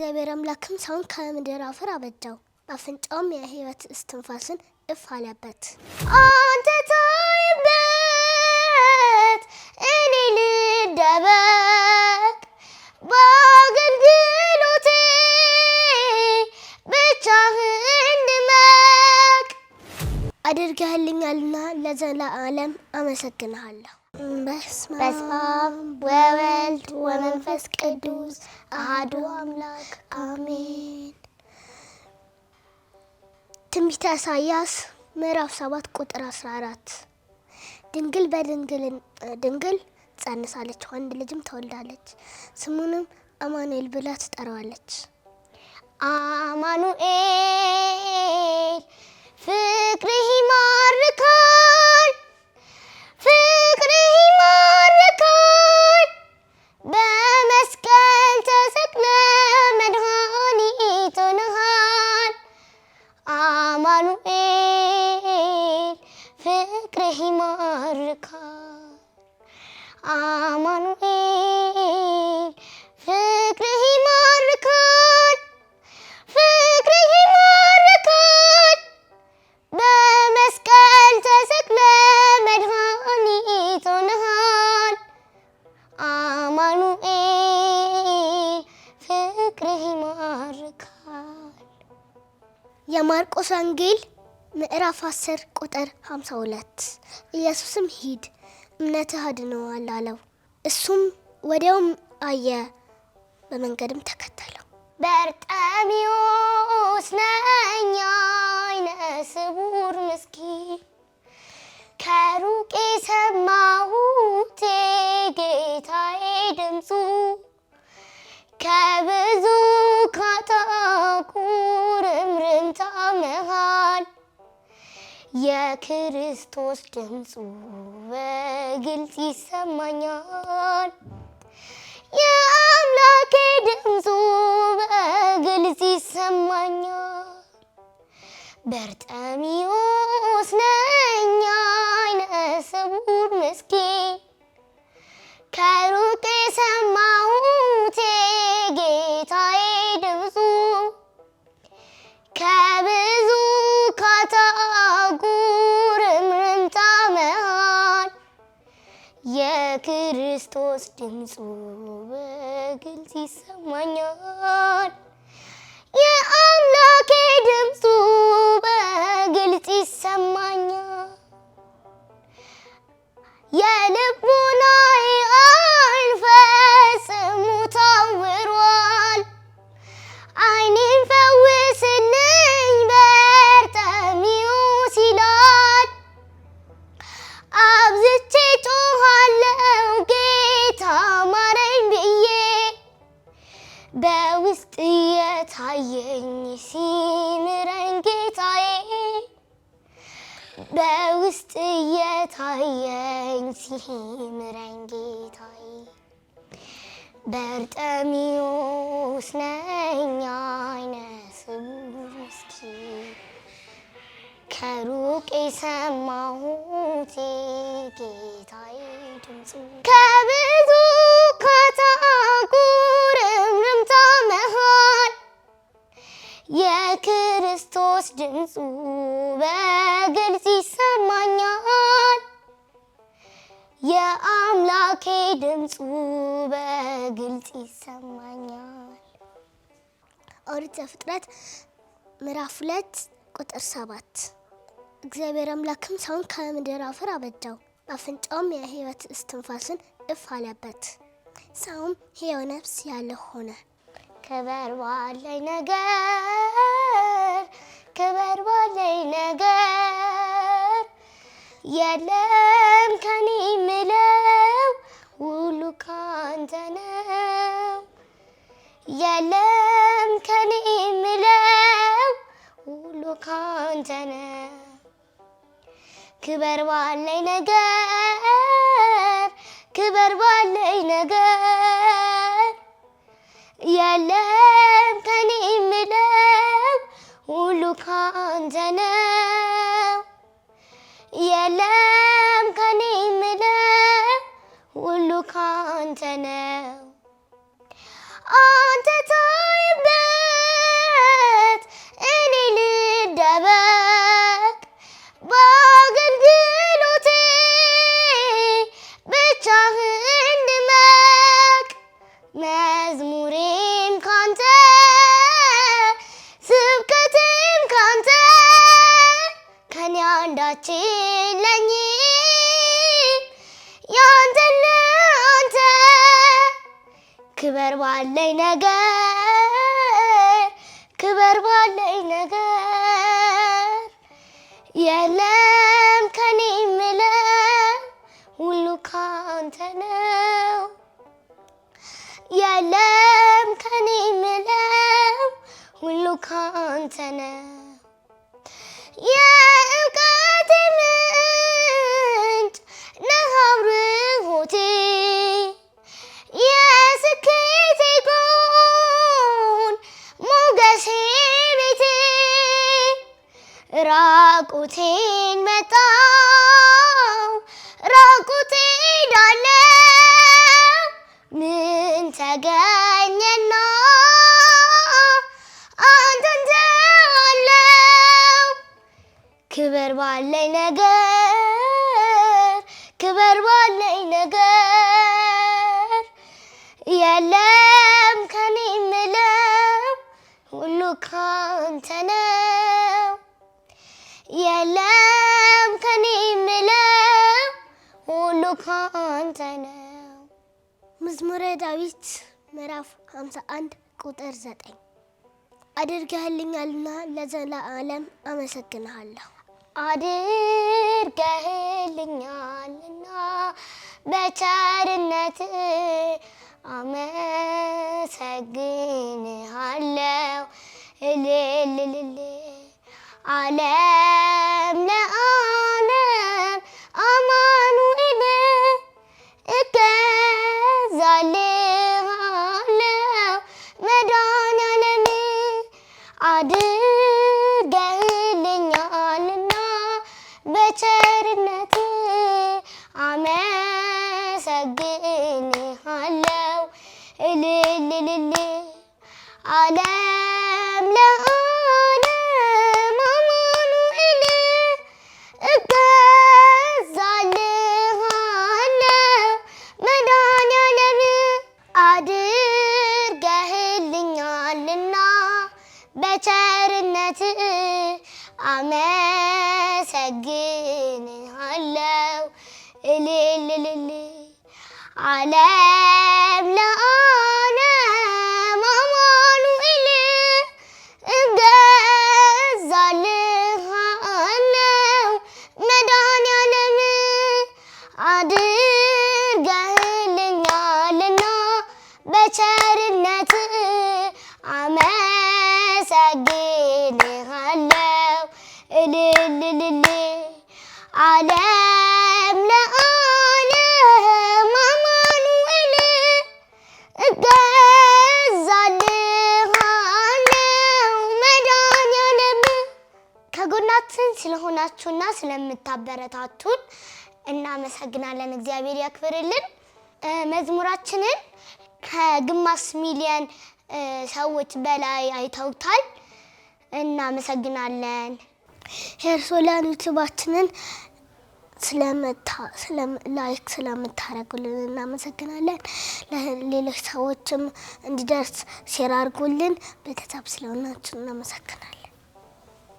እግዚአብሔር አምላክም ሰውን ከምድር አፈር አበጀው፣ በአፍንጫውም የሕይወት እስትንፋስን እፍ አለበት። አንተ ታይበት እኔ ልደበቅ፣ በአገልግሎቴ ብቻህን ድመቅ። አድርገህልኛልና ለዘላለም አመሰግንሃለሁ። በስመ አብ ወወልድ ወመንፈስ ቅዱስ አሐዱ አምላክ አሜን። ትንቢተ ኢሳይያስ ምዕራፍ 7 ቁጥር 14 ድንግል ጸንሳለች፣ ወንድ ልጅም ትወልዳለች፣ ስሙንም አማኑኤል ብላ ትጠራዋለች። አማኑኤል ፍቅርህ ይማርካል፣ ፍቅርህ ይማርካል፣ በመስቀል ተሰቅለ መድኃኒት ሆነሃል። አማኑኤል ፍቅርህ ይማርካል፣ አማኑኤል ፍቅርህ ይማርካል፣ ፍቅርህ ይማርካል፣ በመስቀል ተሰቅለ መድኃኒት ሆነሃል። አማኑኤል ፍቅርህ ይማርካል። የማርቆስ ወንጌል ምዕራፍ 10 ቁጥር 52 ኢየሱስም ሂድ እምነትህ አድኖሃል አለው። እሱም ወዲያውም አየ፣ በመንገድም ተከተለው። በርጤሜዎስ ነኝ ዓይነ ስውር ምስኪን፣ ከሩቅ የሰማሁት የጌታዬ ድምፁ፣ ከብዙ ካታኩርምርምታ መሃል የክርስቶስ ድምፁ በግልጽ ይሰማኛል። የአምላኬ ድምፁ በግልጽ ይሰማኛል። በርጤሜዎስ ነኝ ዓይነ ስውር ምስኪን፣ ከሩቅ የሰማሁት የጌታዬ ድምፁ፣ ከብዙ ካታኩርምርምታ መሃል የክርስቶስ ድምፁ በግልጽ ይሰማኛል። የአምላኬ ድምፁ በግልጽ ይሰማኛል። የልቡናዬ ዓይን ፈጽሞ ታውሯል። ዓይኔን ፈውስልኝ በርጤሜዎስ ይላል። አብዝቼ ጮኻለሁ ጌታ ማረኝ ብዬ፣ በውስጥ የታየኝ ሲምረኝ ጌታዬ፣ በውስጥ የታየኝ ሲምረኝ ጌታዬ። በርጤሜዎስ ነኝ ዓይነ ስውር ምስኪን፣ ከሩቅ የሰማሁት የጌታዬ ድምፁ፣ ከብዙ ካታኩርምርምታ መሃል የክርስቶስ ድምፁ በግልጽ ይሰማኛል። የአምላኬ ድምፁ በግልጽ ይሰማኛል። ኦሪት ዘፍጥረት ምዕራፍ 2 ቁጥር 7 እግዚአብሔር አምላክም ሰውን ከምድር አፈር አበጀው፣ በአፍንጫውም የሕይወት እስትንፋስን እፍ አለበት፣ ሰውም ሕያው ነፍስ ያለው ሆነ። ክበር ባለኝ ነገር፣ ክበር ባለኝ ነገር፣ የለም ከኔ ምለው ሁሉ ካንተ ነው። የለም ከኔ ምለው ሁሉ ካንተ ነው። ክበር ባለኝ ነገር፣ ክበር ባለኝ ነገር፣ የለም ከኔ ምለው ሁሉ ካንተ ነው። የለም ከኔ ምለው ሁሉ ካንተ ነው። አንተ ታይበት አንዳች የለኝም ያንተ አንተ ክበር ባለኝ ነገር ክበር ባለኝ ነገር የለም ከኔ ምለው ሁሉ ካንተ ነው የለም ከኔ ምለው ሁሉ ካንተ ነው የእውቀቴ ምንጭ ነህ አብርሆቴ የስኬቴ ጎን ሞገሴ ቤቴ ራቁቴን መጣው ራቁቴን ሄዳለሁ ምን ተገኘና አንተን ተዋለሁ ክበር ባለኝ ነገር ክበር ባለኝ ነገር የለም ከኔ ምለው ሁሉ ካንተ ነው የለም ከኔ ምለው ሁሉ ካንተ ነው። መዝሙረ ዳዊት ምዕራፍ 51 ቁጥር 9 አድርገህልኛልና ለዘላለም አመሰግንሃለሁ አድርገህልኛልና በቸርነት አመሰግንሃለሁ እልል ዓለም ለዓለም አማኑኤል እገዛልሃለሁ መድኃኔዓለም አድርገህልኛልና በቸርነት አመሰግንሃለሁ እልል ዓለም ለዓለም አማኑኤል እገዛልሃለሁ መድኃኔዓለም አድርገህልኛልና በቸርነት አመሰግንሃለሁ እልል ዓለም ለዓለም አማኑኤል እገዛልሃለሁ መድኃኔዓለም አድርገህልኛልና በቸርነት አመሰግንሃለሁ እልል ዓለም ለዓለም አማኑኤል እገዛልሃለሁ መድኃኔዓለም ከጎናችን ስለሆናችሁና ስለምታበረታቱን እናመሰግናለን። እግዚአብሔር ያክብርልን። መዝሙራችንን ከግማሽ ሚሊዮን ሰዎች በላይ አይተውታል። እናመሰግናለን። ሄርሶላን ዩቲዩባችንን ላይክ ስለምታረጉልን እናመሰግናለን። ለሌሎች ሰዎችም እንዲደርስ ሼር አድርጉልን። ቤተሰብ ስለሆናችሁ እናመሰግናለን።